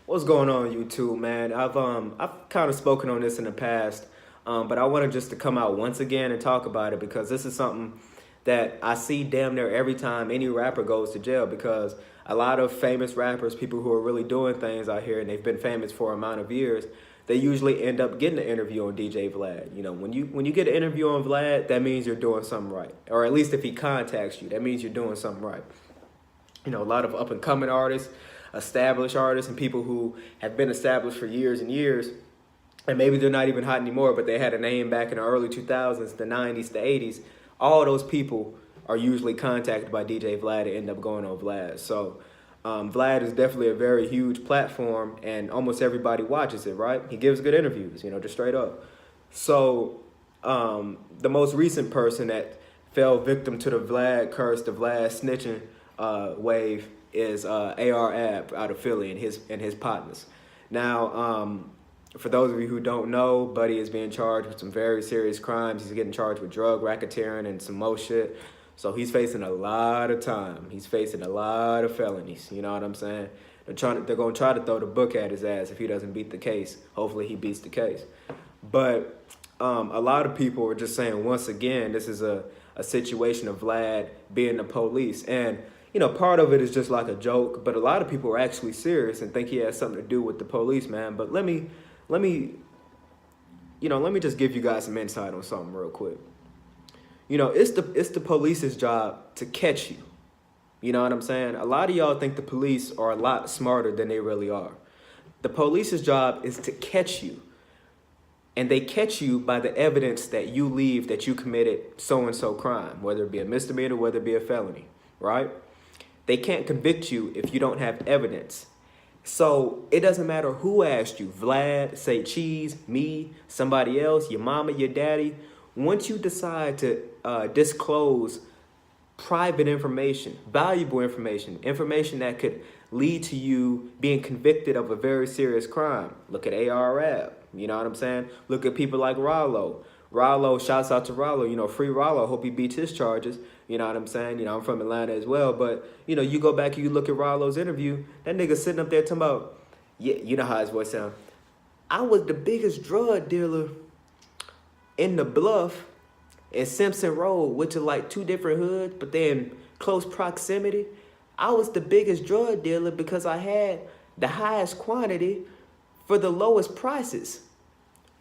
What's going on, YouTube, man? I've kind of spoken on this in the past, but I wanted just to come out once again and talk about it because this is something that I see damn near every time any rapper goes to jail. Because a lot of famous rappers, people who are really doing things out here, and they've been famous for an amount of years, they usually end up getting an interview on DjVlad. You know, when you get an interview on Vlad, that means you're doing something right, or at least if he contacts you, that means you're doing something right. You know, a lot of up and coming artists, established artists, and people who have been established for years and years, and maybe they're not even hot anymore, but they had a name back in the early 2000s, the 90s, the 80s. All those people are usually contacted by DjVlad and end up going on Vlad. So Vlad is definitely a very huge platform, and almost everybody watches it, right? He gives good interviews, you know, just straight up. So the most recent person that fell victim to the Vlad curse, the Vlad snitching wave, is AR Ab out of Philly and his partners. Now, for those of you who don't know, Buddy is being charged with some very serious crimes. He's getting charged with drug racketeering and some more shit. So he's facing a lot of time. He's facing a lot of felonies. You know what I'm saying? They're going to try to throw the book at his ass if he doesn't beat the case. Hopefully he beats the case. But a lot of people are just saying, once again, this is a situation of Vlad being the police. And you know, part of it is just like a joke, but a lot of people are actually serious and think he has something to do with the police, man. But let me just give you guys some insight on something real quick. You know, it's the police's job to catch you. You know what I'm saying? A lot of y'all think the police are a lot smarter than they really are. The police's job is to catch you. And they catch you by the evidence that you leave that you committed so-and-so crime, whether it be a misdemeanor, whether it be a felony, right? They can't convict you if you don't have evidence. So it doesn't matter who asked you, Vlad, say Cheese, me, somebody else, your mama, your daddy. Once you decide to disclose private information, valuable information, information that could lead to you being convicted of a very serious crime. Look at AR Ab, you know what I'm saying? Look at people like Rollo. Rollo, shouts out to Rollo, you know, free Rollo, hope he beats his charges, you know what I'm saying? You know, I'm from Atlanta as well, but, you know, you go back and you look at Rollo's interview, that nigga sitting up there talking about, yeah, you know how his voice sounds. I was the biggest drug dealer in the Bluff and Simpson Road, which are like two different hoods, but they're in close proximity. I was the biggest drug dealer because I had the highest quantity for the lowest prices.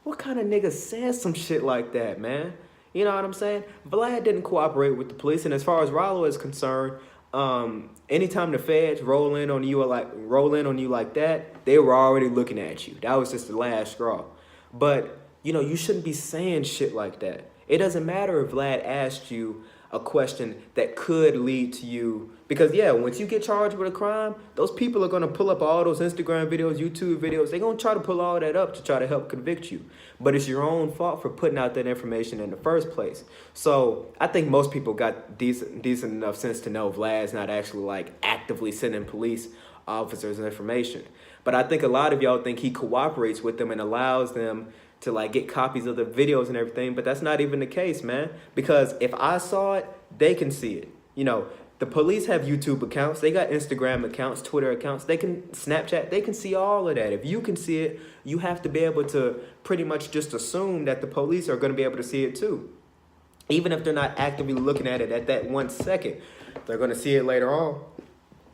What kind of nigga says some shit like that, man? You know what I'm saying? Vlad didn't cooperate with the police, and as far as Rollo is concerned, anytime the feds roll in on you like that, they were already looking at you. That was just the last straw. But you know, you shouldn't be saying shit like that. It doesn't matter if Vlad asked you a question that could lead to you, because yeah, once you get charged with a crime, those people are going to pull up all those Instagram videos, YouTube videos. They're going to try to pull all that up to try to help convict you, but it's your own fault for putting out that information in the first place. So I think most people got decent enough sense to know Vlad's not actually like actively sending police officers information. But I think a lot of y'all think he cooperates with them and allows them to like get copies of the videos and everything, but that's not even the case, man. Because if I saw it, they can see it. You know, the police have YouTube accounts, they got Instagram accounts, Twitter accounts, they can Snapchat, they can see all of that. If you can see it, you have to be able to pretty much just assume that the police are going to be able to see it too. Even if they're not actively looking at it at that 1 second, they're going to see it later on.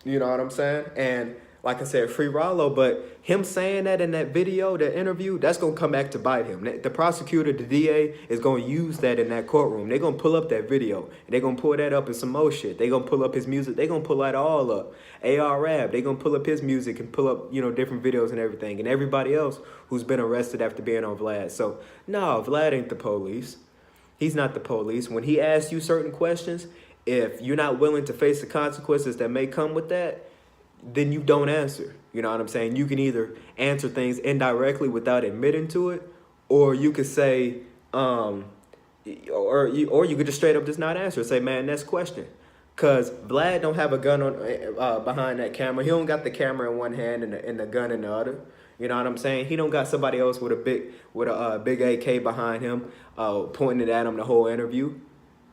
You know what I'm saying? And like I said, free Rollo, but him saying that in that video, that interview, that's going to come back to bite him. The prosecutor, the DA, is going to use that in that courtroom. They're going to pull up that video. And they're going to pull that up in some more shit. They're going to pull up his music. They're going to pull that all up. AR Ab, they're going to pull up his music and pull up, you know, different videos and everything. And everybody else who's been arrested after being on Vlad. So, no, Vlad ain't the police. He's not the police. When he asks you certain questions, if you're not willing to face the consequences that may come with that, then you don't answer. You know what I'm saying? You can either answer things indirectly without admitting to it, or you could say, or you could just straight up just not answer. Say, man, next question. Cause Vlad don't have a gun on behind that camera. He don't got the camera in one hand and the gun in the other. You know what I'm saying? He don't got somebody else with a big AK behind him, pointing it at him the whole interview.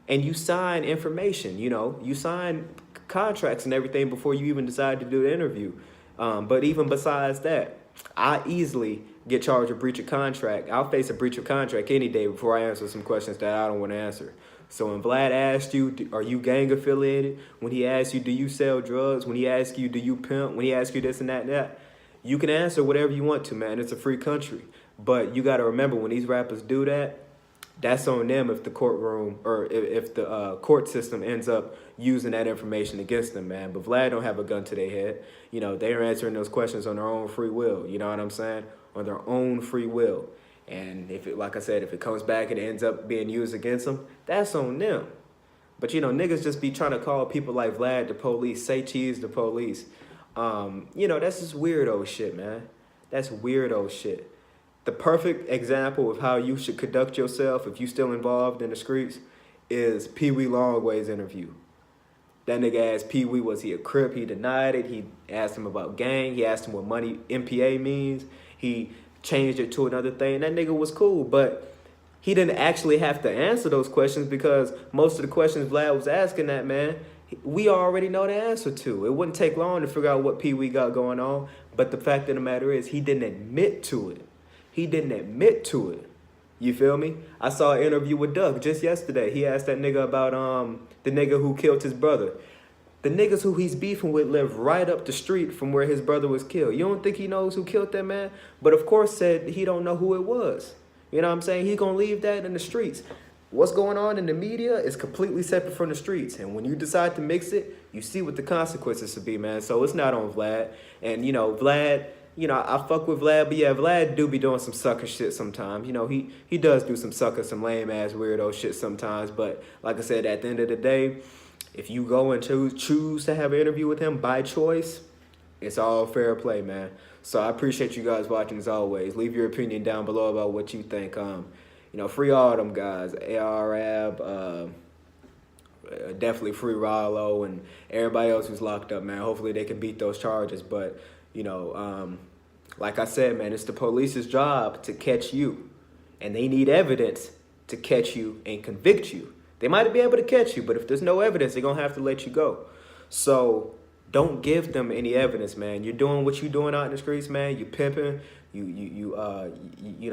And you sign information. You know, you sign contracts and everything before you even decide to do the interview. But even besides that, I easily get charged with breach of contract. I'll face a breach of contract any day before I answer some questions that I don't want to answer. So when Vlad asked you, are you gang affiliated? When he asked you, do you sell drugs? When he asked you, do you pimp? When he asked you this and that and that, you can answer whatever you want to, man. It's a free country. But you got to remember, when these rappers do that, that's on them if the courtroom or if the court system ends up using that information against them, man. But Vlad don't have a gun to their head. You know, they're answering those questions on their own free will. You know what I'm saying? On their own free will. And if it, like I said, if it comes back and it ends up being used against them, that's on them. But, you know, niggas just be trying to call people like Vlad the police, say cheese the police. You know, that's just weirdo shit, man. That's weirdo shit. The perfect example of how you should conduct yourself if you still involved in the streets is Pee Wee Longway's interview. That nigga asked Pee Wee, was he a Crip? He denied it. He asked him about gang. He asked him what money MPA means. He changed it to another thing. That nigga was cool, but he didn't actually have to answer those questions because most of the questions Vlad was asking that man, we already know the answer to. It wouldn't take long to figure out what Pee Wee got going on, but the fact of the matter is he didn't admit to it. He didn't admit to it. You feel me? I saw an interview with Doug just yesterday. He asked that nigga about the nigga who killed his brother. The niggas who he's beefing with live right up the street from where his brother was killed. You don't think he knows who killed that man? But of course said he don't know who it was. You know what I'm saying? He gonna leave that in the streets. What's going on in the media is completely separate from the streets. And when you decide to mix it, you see what the consequences will be, man. So it's not on Vlad. And, you know, Vlad, you know, I fuck with Vlad, but yeah, Vlad do be doing some sucker shit sometimes. You know, he does do some sucker, some lame-ass weirdo shit sometimes. But like I said, at the end of the day, if you go and choose to have an interview with him by choice, it's all fair play, man. So I appreciate you guys watching as always. Leave your opinion down below about what you think. You know, free all them guys. ARAB, definitely free Rollo and everybody else who's locked up, man. Hopefully they can beat those charges. But, you know, like I said, man, it's the police's job to catch you. And they need evidence to catch you and convict you. They might be able to catch you, but if there's no evidence, they're going to have to let you go. So don't give them any evidence, man. You're doing what you're doing out in the streets, man. You pimping, you know,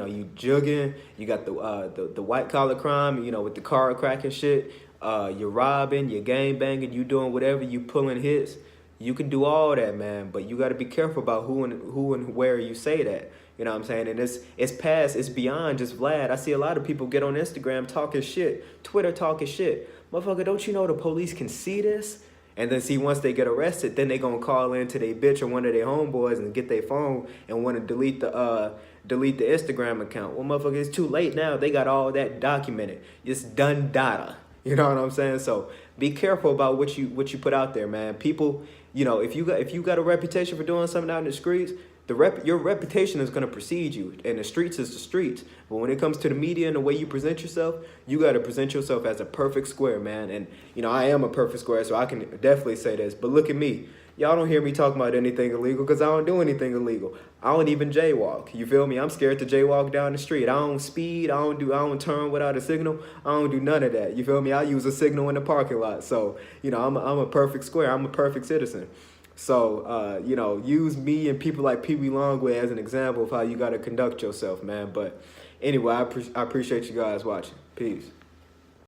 you jugging. You got the white collar crime, you know, with the car cracking shit. You're robbing, you're gang banging, you doing whatever, you pulling hits. You can do all that, man, but you got to be careful about who and where you say that. You know what I'm saying? And it's beyond just Vlad. I see a lot of people get on Instagram talking shit, Twitter talking shit. Motherfucker, don't you know the police can see this? And then see, once they get arrested, then they gonna call in to their bitch or one of their homeboys and get their phone and want to delete the Instagram account. Well, motherfucker, it's too late now. They got all that documented. It's done data. You know what I'm saying? So be careful about what you put out there, man. People, you know, if you got a reputation for doing something out in the streets, your reputation is going to precede you, and the streets is the streets. But when it comes to the media and the way you present yourself, you got to present yourself as a perfect square, man. And, you know, I am a perfect square, so I can definitely say this. But look at me. Y'all don't hear me talk about anything illegal because I don't do anything illegal. I don't even jaywalk. You feel me? I'm scared to jaywalk down the street. I don't speed. I don't turn without a signal. I don't do none of that. You feel me? I use a signal in the parking lot. So, you know, I'm a perfect square. I'm a perfect citizen. So, you know, use me and people like Pee Wee Longway as an example of how you got to conduct yourself, man. But anyway, I appreciate you guys watching. Peace.